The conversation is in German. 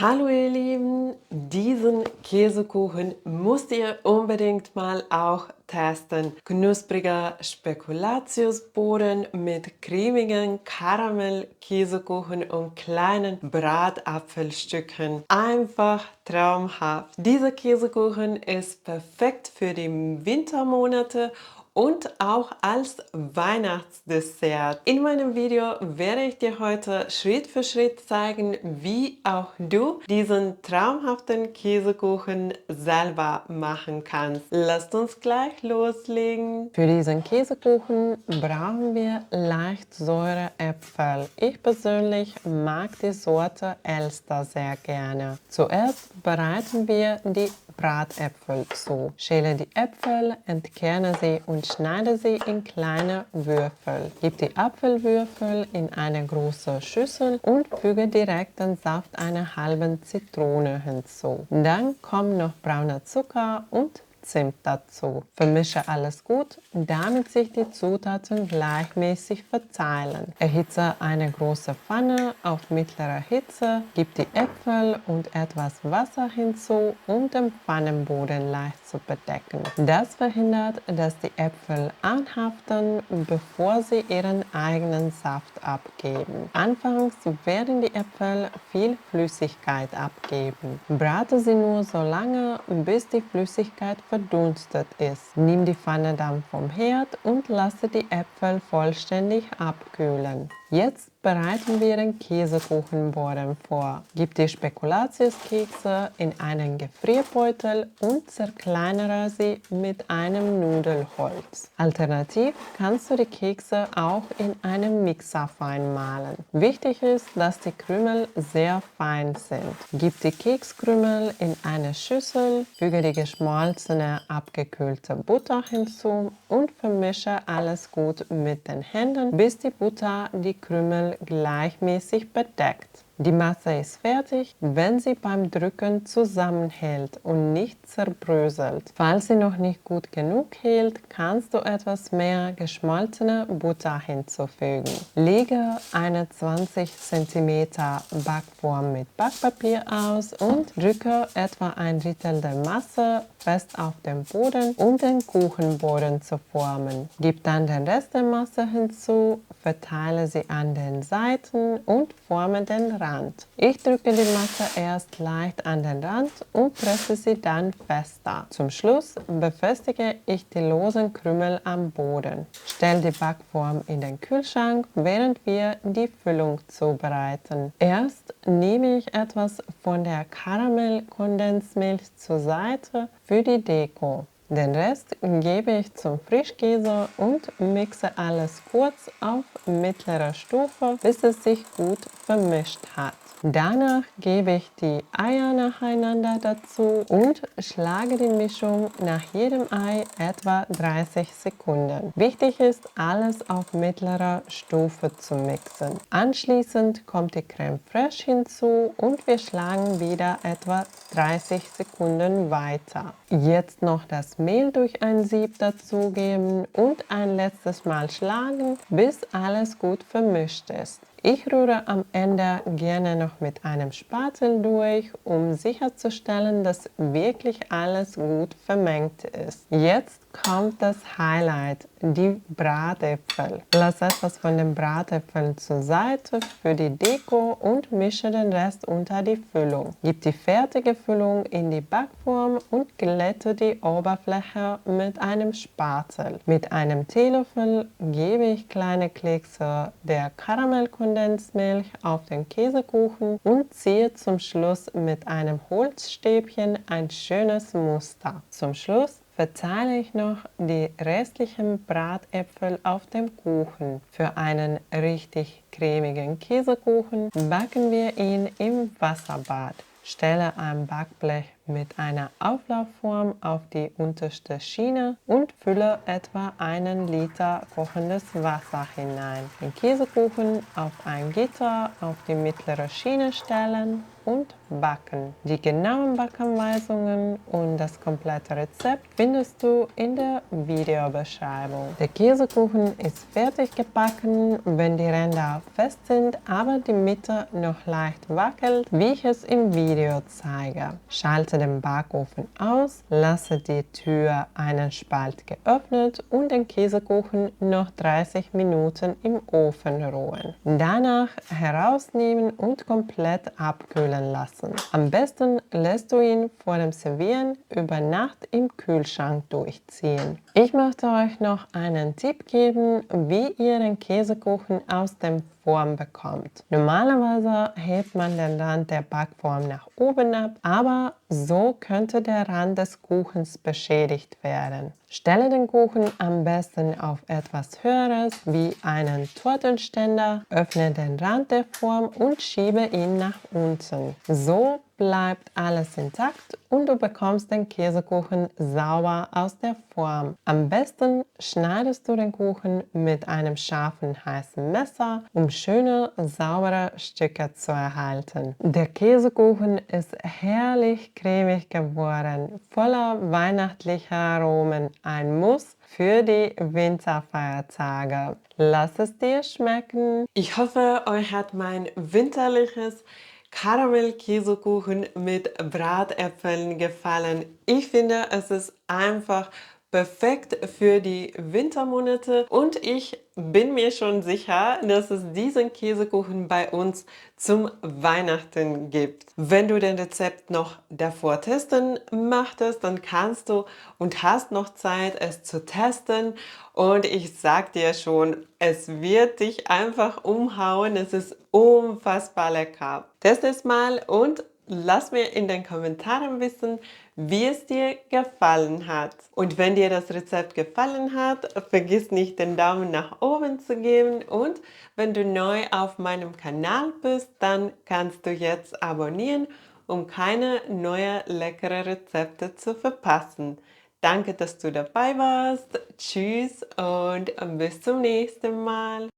Hallo ihr Lieben, diesen Käsekuchen müsst ihr unbedingt mal auch testen. Knuspriger Spekulatiusboden mit cremigen Karamell-Käsekuchen und kleinen Bratapfelstücken. Einfach traumhaft. Dieser Käsekuchen ist perfekt für die Wintermonate und auch als Weihnachtsdessert. In meinem Video werde ich dir heute Schritt für Schritt zeigen, wie auch du diesen traumhaften Käsekuchen selber machen kannst. Lasst uns gleich loslegen. Für diesen Käsekuchen brauchen wir leicht säure Äpfel. Ich persönlich mag die Sorte Elster sehr gerne. Zuerst bereiten wir die Bratäpfel zu. Schäle die Äpfel, entkerne sie und schneide sie in kleine Würfel. Gib die Apfelwürfel in eine große Schüssel und füge direkt den Saft einer halben Zitrone hinzu. Dann kommt noch brauner Zucker und Zimt dazu. Vermische alles gut, damit sich die Zutaten gleichmäßig verteilen. Erhitze eine große Pfanne auf mittlerer Hitze, gib die Äpfel und etwas Wasser hinzu, um den Pfannenboden leicht zu bedecken. Das verhindert, dass die Äpfel anhaften, bevor sie ihren eigenen Saft abgeben. Anfangs werden die Äpfel viel Flüssigkeit abgeben. Brate sie nur so lange, bis die Flüssigkeit verdunstet ist. Nimm die Pfanne dann vom Herd und lasse die Äpfel vollständig abkühlen. Jetzt bereiten wir den Käsekuchenboden vor. Gib die Spekulatiuskekse in einen Gefrierbeutel und zerkleinere sie mit einem Nudelholz. Alternativ kannst du die Kekse auch in einem Mixer fein mahlen. Wichtig ist, dass die Krümel sehr fein sind. Gib die Kekskrümel in eine Schüssel, füge die geschmolzene, abgekühlte Butter hinzu und vermische alles gut mit den Händen, bis die Butter die Krümel gleichmäßig bedeckt. Die Masse ist fertig, wenn sie beim Drücken zusammenhält und nicht zerbröselt. Falls sie noch nicht gut genug hält, kannst du etwas mehr geschmolzene Butter hinzufügen. Lege eine 20 cm Backform mit Backpapier aus und drücke etwa ein Drittel der Masse fest auf den Boden, um den Kuchenboden zu formen. Gib dann den Rest der Masse hinzu, verteile sie an den Seiten und forme den Rand. Ich drücke die Masse erst leicht an den Rand und presse sie dann fester. Zum Schluss befestige ich die losen Krümel am Boden. Stell die Backform in den Kühlschrank, während wir die Füllung zubereiten. Erst nehme ich etwas von der Karamellkondensmilch zur Seite für die Deko. Den Rest gebe ich zum Frischkäse und mixe alles kurz auf mittlerer Stufe, bis es sich gut vermischt hat. Danach gebe ich die Eier nacheinander dazu und schlage die Mischung nach jedem Ei etwa 30 Sekunden. Wichtig ist, alles auf mittlerer Stufe zu mixen. Anschließend kommt die Creme fraiche hinzu und wir schlagen wieder etwa 30 Sekunden weiter. Jetzt noch das Mehl durch ein Sieb dazugeben und ein letztes Mal schlagen, bis alles gut vermischt ist. Ich rühre am Ende gerne noch mit einem Spatel durch, um sicherzustellen, dass wirklich alles gut vermengt ist. Jetzt kommt das Highlight, die Bratäpfel. Lass etwas von den Bratäpfeln zur Seite für die Deko und mische den Rest unter die Füllung. Gib die fertige Füllung in die Backform und glätte die Oberfläche mit einem Spatel. Mit einem Teelöffel gebe ich kleine Kekse der Karamellkondensmilch auf den Käsekuchen und ziehe zum Schluss mit einem Holzstäbchen ein schönes Muster. Zum Schluss verteile ich noch die restlichen Bratäpfel auf dem Kuchen. Für einen richtig cremigen Käsekuchen backen wir ihn im Wasserbad. Stelle ein Backblech mit einer Auflaufform auf die unterste Schiene und fülle etwa 1 Liter kochendes Wasser hinein. Den Käsekuchen auf ein Gitter auf die mittlere Schiene stellen und backen. Die genauen Backanweisungen und das komplette Rezept findest du in der Videobeschreibung. Der Käsekuchen ist fertig gebacken, wenn die Ränder fest sind, aber die Mitte noch leicht wackelt, wie ich es im Video zeige. Schalte den Backofen aus, lasse die Tür einen Spalt geöffnet und den Käsekuchen noch 30 Minuten im Ofen ruhen. Danach herausnehmen und komplett abkühlen lassen. Am besten lässt du ihn vor dem Servieren über Nacht im Kühlschrank durchziehen. Ich möchte euch noch einen Tipp geben, wie ihr den Käsekuchen aus dem Form bekommt. Normalerweise hebt man den Rand der Backform nach oben ab, aber so könnte der Rand des Kuchens beschädigt werden. Stelle den Kuchen am besten auf etwas Höheres wie einen Tortenständer, öffne den Rand der Form und schiebe ihn nach unten. So bleibt alles intakt und du bekommst den Käsekuchen sauber aus der Form. Am besten schneidest du den Kuchen mit einem scharfen, heißen Messer, um schöne, saubere Stücke zu erhalten. Der Käsekuchen ist herrlich cremig geworden, voller weihnachtlicher Aromen. Ein Muss für die Winterfeiertage. Lass es dir schmecken. Ich hoffe, euch hat mein winterliches Karamell-Käsekuchen mit Bratäpfeln gefallen. Ich finde, es ist einfach perfekt für die Wintermonate und ich bin mir schon sicher, dass es diesen Käsekuchen bei uns zum Weihnachten gibt. Wenn du den Rezept noch davor testen möchtest, dann kannst du und hast noch Zeit, es zu testen. Und ich sag dir schon, es wird dich einfach umhauen. Es ist unfassbar lecker. Test es mal und lass mir in den Kommentaren wissen, wie es dir gefallen hat. Und wenn dir das Rezept gefallen hat, vergiss nicht den Daumen nach oben zu geben. Und wenn du neu auf meinem Kanal bist, dann kannst du jetzt abonnieren, um keine neuen leckeren Rezepte zu verpassen. Danke, dass du dabei warst. Tschüss und bis zum nächsten Mal.